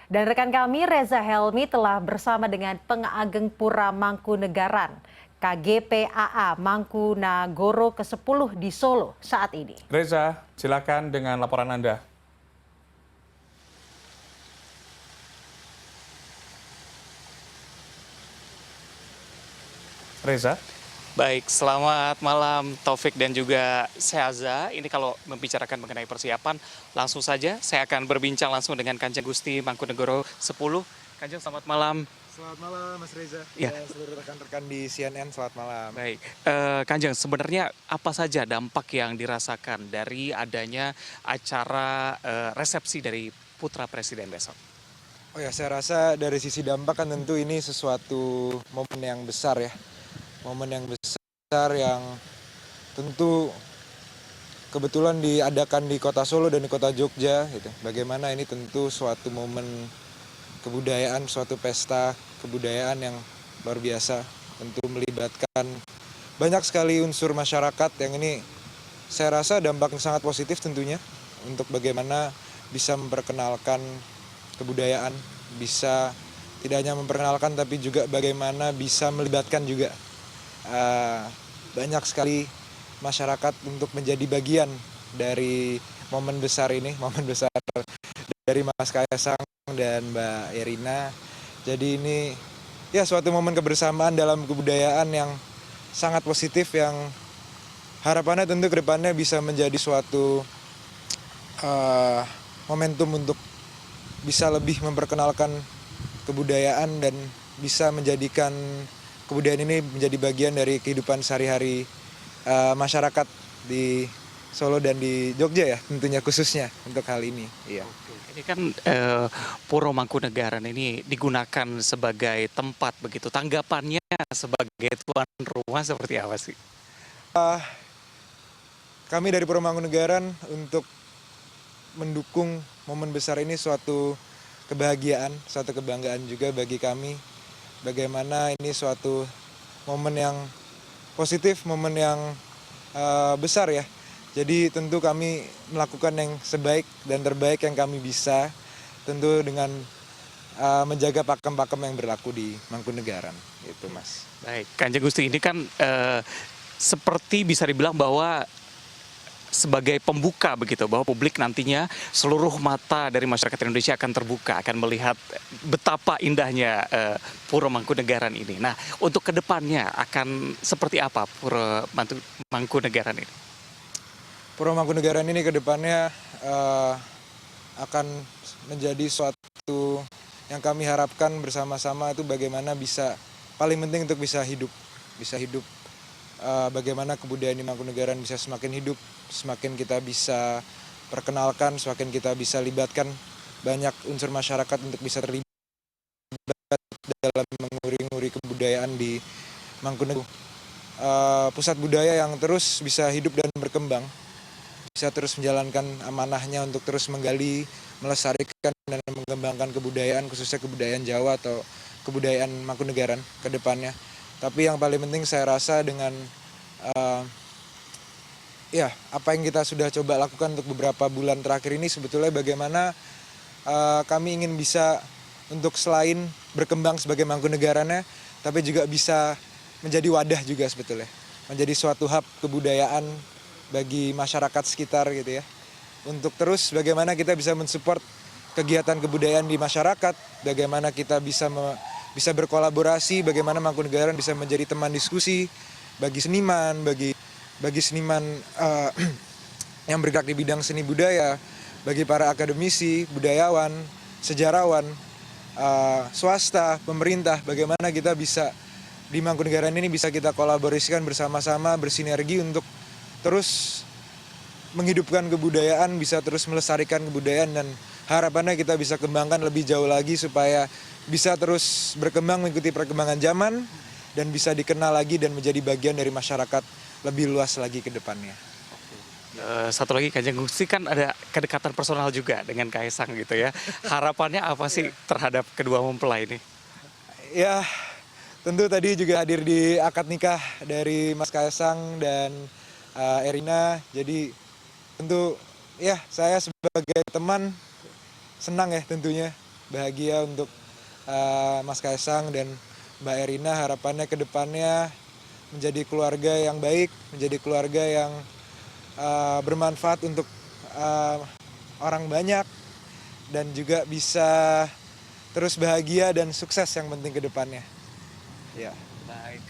Dan rekan kami Reza Helmi telah bersama dengan Pengageng Pura Mangkunegaran KGPAA Mangkunagoro ke-10 di Solo saat ini. Reza, silakan dengan laporan Anda. Reza. Baik, selamat malam Taufik dan juga Seaza. Ini kalau membicarakan mengenai persiapan, langsung saja saya akan berbincang langsung dengan Kanjeng Gusti Mangkunegoro 10. Kanjeng, selamat malam. Selamat malam Mas Reza Ya. dan seluruh rekan-rekan di CNN, selamat malam. Baik, Kanjeng, sebenarnya apa saja dampak yang dirasakan dari adanya acara resepsi dari putra presiden besok? Oh ya, saya rasa dari sisi dampak kan tentu ini sesuatu momen yang besar ya. Momen yang besar yang tentu kebetulan diadakan di kota Solo dan di kota Jogja gitu. Bagaimana ini tentu suatu momen kebudayaan, suatu pesta kebudayaan yang luar biasa. Tentu melibatkan banyak sekali unsur masyarakat yang ini saya rasa dampak yang sangat positif tentunya untuk bagaimana bisa memperkenalkan kebudayaan, bisa tidak hanya memperkenalkan tapi juga bagaimana bisa melibatkan juga banyak sekali masyarakat untuk menjadi bagian dari momen besar ini, momen besar dari Mas Kaisang dan Mbak Erina. Jadi ini ya suatu momen kebersamaan dalam kebudayaan yang sangat positif yang harapannya tentu ke depannya bisa menjadi suatu momentum untuk bisa lebih memperkenalkan kebudayaan dan bisa menjadikan kebudayaan ini menjadi bagian dari kehidupan sehari-hari masyarakat di Solo dan di Jogja ya tentunya khususnya untuk hal ini. Iya. Ini kan Puro Mangkunegaran ini digunakan sebagai tempat begitu. Tanggapannya sebagai tuan rumah seperti apa sih? Kami dari Puro Mangkunegaran untuk mendukung momen besar ini suatu kebahagiaan, suatu kebanggaan juga bagi kami. Bagaimana ini suatu momen yang positif, momen yang besar ya. Jadi tentu kami melakukan yang sebaik dan terbaik yang kami bisa, tentu dengan menjaga pakem-pakem yang berlaku di Mangkunegaran, itu Mas. Baik, Kanjeng Gusti, ini kan seperti bisa dibilang bahwa sebagai pembuka begitu, bahwa publik nantinya seluruh mata dari masyarakat Indonesia akan terbuka, akan melihat betapa indahnya Puro Mangkunegaran ini. Nah, untuk kedepannya akan seperti apa Puro Mangkunegaran ini? Puro Mangkunegaran ini kedepannya akan menjadi suatu yang kami harapkan bersama-sama itu bagaimana bisa, paling penting untuk bisa hidup, bagaimana kebudayaan di Mangkunegaran bisa semakin hidup, semakin kita bisa perkenalkan, semakin kita bisa libatkan banyak unsur masyarakat untuk bisa terlibat dalam menguri-nguri kebudayaan di Mangkunegaran. Pusat budaya yang terus bisa hidup dan berkembang, bisa terus menjalankan amanahnya untuk terus menggali, melestarikan dan mengembangkan kebudayaan, khususnya kebudayaan Jawa atau kebudayaan Mangkunegaran ke depannya. Tapi yang paling penting saya rasa dengan apa yang kita sudah coba lakukan untuk beberapa bulan terakhir ini sebetulnya bagaimana kami ingin bisa untuk selain berkembang sebagai Mangkunegarannya, tapi juga bisa menjadi wadah juga sebetulnya, menjadi suatu hub kebudayaan bagi masyarakat sekitar gitu ya. Untuk terus bagaimana kita bisa mensupport kegiatan kebudayaan di masyarakat, bagaimana kita bisa berkolaborasi, bagaimana Mangkunegaran bisa menjadi teman diskusi bagi seniman, bagi seniman yang bergerak di bidang seni budaya, bagi para akademisi, budayawan, sejarawan, swasta, pemerintah, bagaimana kita bisa di Mangkunegaran ini bisa kita kolaborasikan bersama-sama, bersinergi untuk terus menghidupkan kebudayaan, bisa terus melestarikan kebudayaan dan harapannya kita bisa kembangkan lebih jauh lagi supaya bisa terus berkembang mengikuti perkembangan zaman dan bisa dikenal lagi dan menjadi bagian dari masyarakat lebih luas lagi ke depannya. Satu lagi, Kanjeng Gusti, kan ada kedekatan personal juga dengan Kaisang gitu ya. Harapannya apa sih terhadap kedua mempelai ini? Ya, tentu tadi juga hadir di akad nikah dari Mas Kaisang dan Erina. Jadi tentu ya saya sebagai teman senang ya tentunya bahagia untuk Mas Kaisang dan Mbak Erina. Harapannya ke depannya menjadi keluarga yang baik, menjadi keluarga yang bermanfaat untuk orang banyak, dan juga bisa terus bahagia dan sukses yang penting ke depannya. Ya. Baik,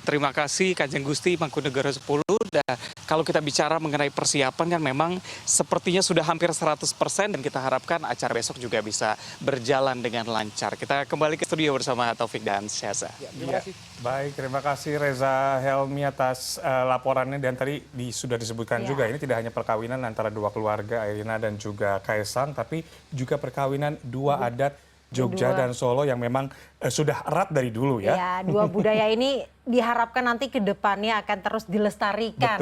terima kasih Kanjeng Gusti Mangkunegara 10. Dan kalau kita bicara mengenai persiapan kan memang sepertinya sudah hampir 100% dan kita harapkan acara besok juga bisa berjalan dengan lancar. Kita kembali ke studio bersama Taufik dan Syaza. Ya, terima kasih. Baik, terima kasih Reza Helmi atas laporannya, dan tadi sudah disebutkan juga ini tidak hanya perkawinan antara dua keluarga Erina dan juga Kaisang, tapi juga perkawinan dua adat Jogja dan Solo yang memang sudah erat dari dulu ya. Ya, dua budaya ini diharapkan nanti ke depannya akan terus dilestarikan.